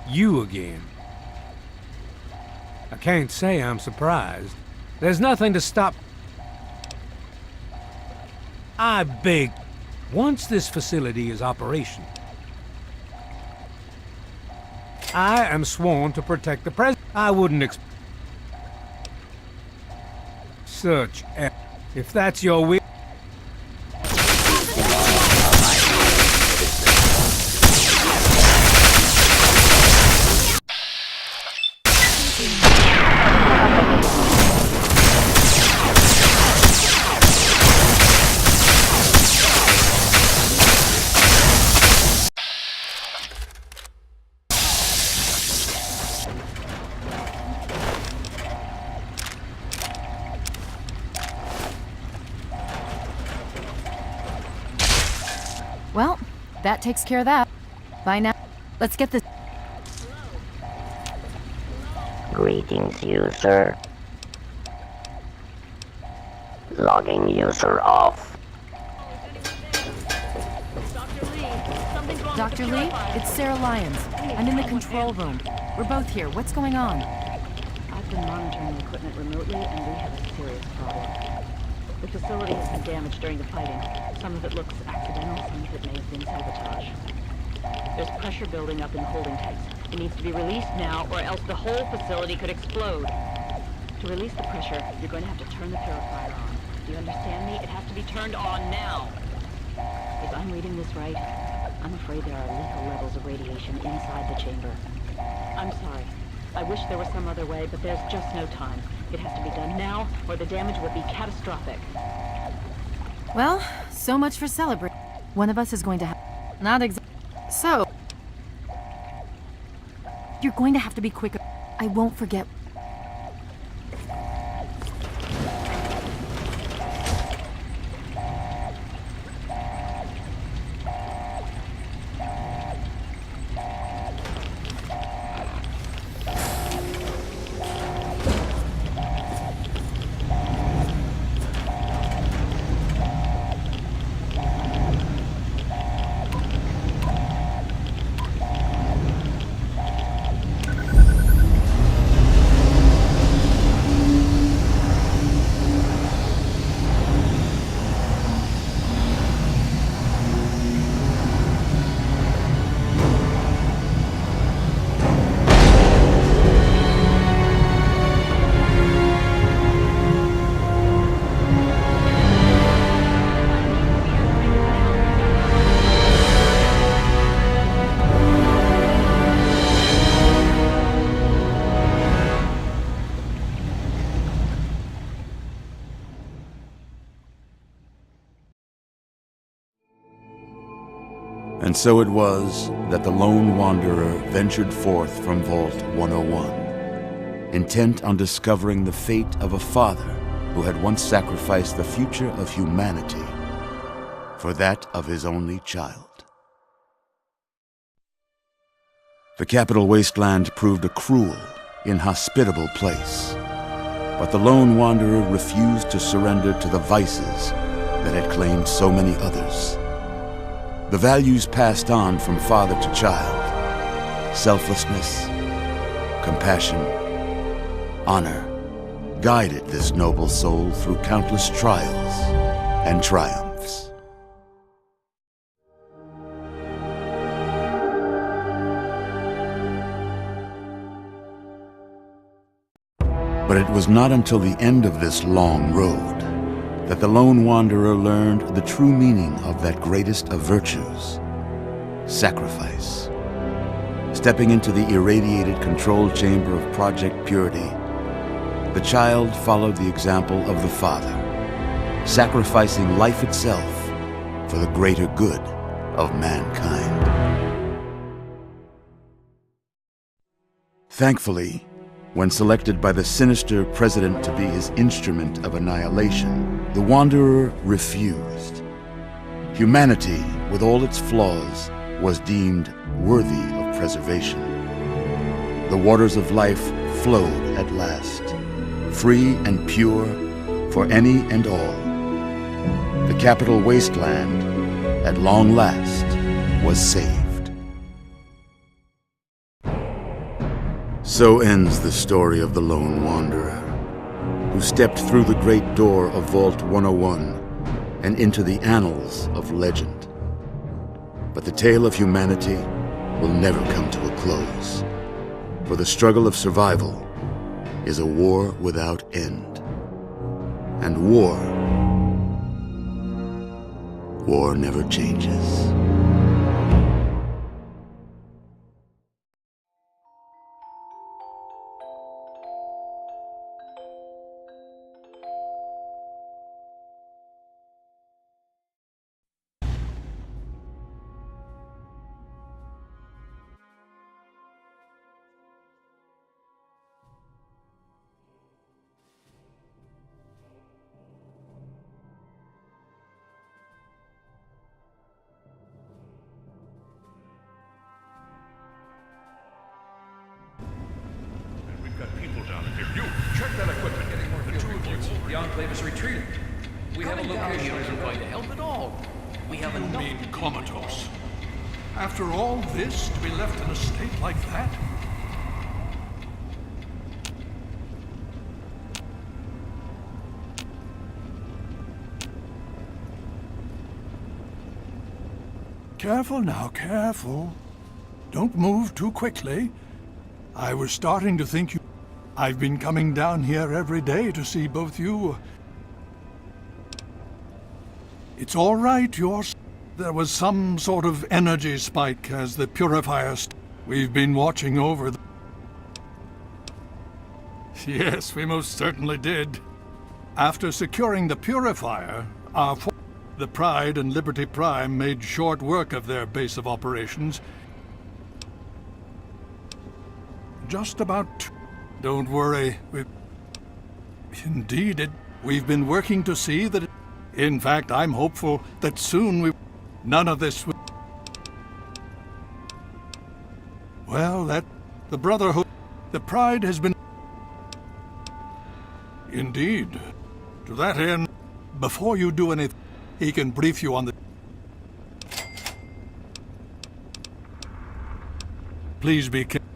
You again. I can't say I'm surprised. There's nothing to stop... I beg, once this facility is operational, I am sworn to protect the President. I wouldn't expect such a... If that's your will... Well, that takes care of that. Bye now. Let's get this... Greetings, user. Logging user off. Dr. Lee, it's Sarah Lyons. I'm in the control room. We're both here. What's going on? I've been monitoring the equipment remotely, and we have a serious problem. The facility has been damaged during the fighting. Some of it looks accidental, some of it may have been sabotage. There's pressure building up in the holding tanks. It needs to be released now, or else the whole facility could explode. To release the pressure, you're going to have to turn the Purifier on. Do you understand me? It has to be turned on now. If I'm reading this right, I'm afraid there are lethal levels of radiation inside the chamber. I'm sorry. I wish there was some other way, but there's just no time. It has to be done now, or the damage will be catastrophic. Well, so much for celebrating. One of us is going to have... Not exactly. So... You're going to have to be quicker. I won't forget. And so it was that the lone wanderer ventured forth from Vault 101, intent on discovering the fate of a father who had once sacrificed the future of humanity for that of his only child. The capital wasteland proved a cruel, inhospitable place, but the lone wanderer refused to surrender to the vices that had claimed so many others. The values passed on from father to child, selflessness, compassion, honor, guided this noble soul through countless trials and triumphs. But it was not until the end of this long road that the lone wanderer learned the true meaning of that greatest of virtues, sacrifice. Stepping into the irradiated control chamber of Project Purity, the child followed the example of the father, sacrificing life itself for the greater good of mankind. Thankfully, when selected by the sinister president to be his instrument of annihilation, the Wanderer refused. Humanity, with all its flaws, was deemed worthy of preservation. The waters of life flowed at last, free and pure for any and all. The capital wasteland, at long last, was saved. So ends the story of the Lone Wanderer, who stepped through the great door of Vault 101 and into the annals of legend. But the tale of humanity will never come to a close, for the struggle of survival is a war without end. And war never changes. The Enclave is retreating. We have a location isn't going to help at all. We have enough. You mean comatose? After all this, to be left in a state like that? Careful now, careful. Don't move too quickly. I was starting to think you... I've been coming down here every day to see both you. It's all right, there was some sort of energy spike as the Purifier... We've been watching over the... Yes, we most certainly did. After securing the Purifier, the Pride and Liberty Prime made short work of their base of operations. Just about... Don't worry, we've been working to see that... In fact, I'm hopeful that soon none of this will... Well, the Brotherhood... The Pride has been... Indeed. To that end, before you do anything, he can brief you on the... Please be careful.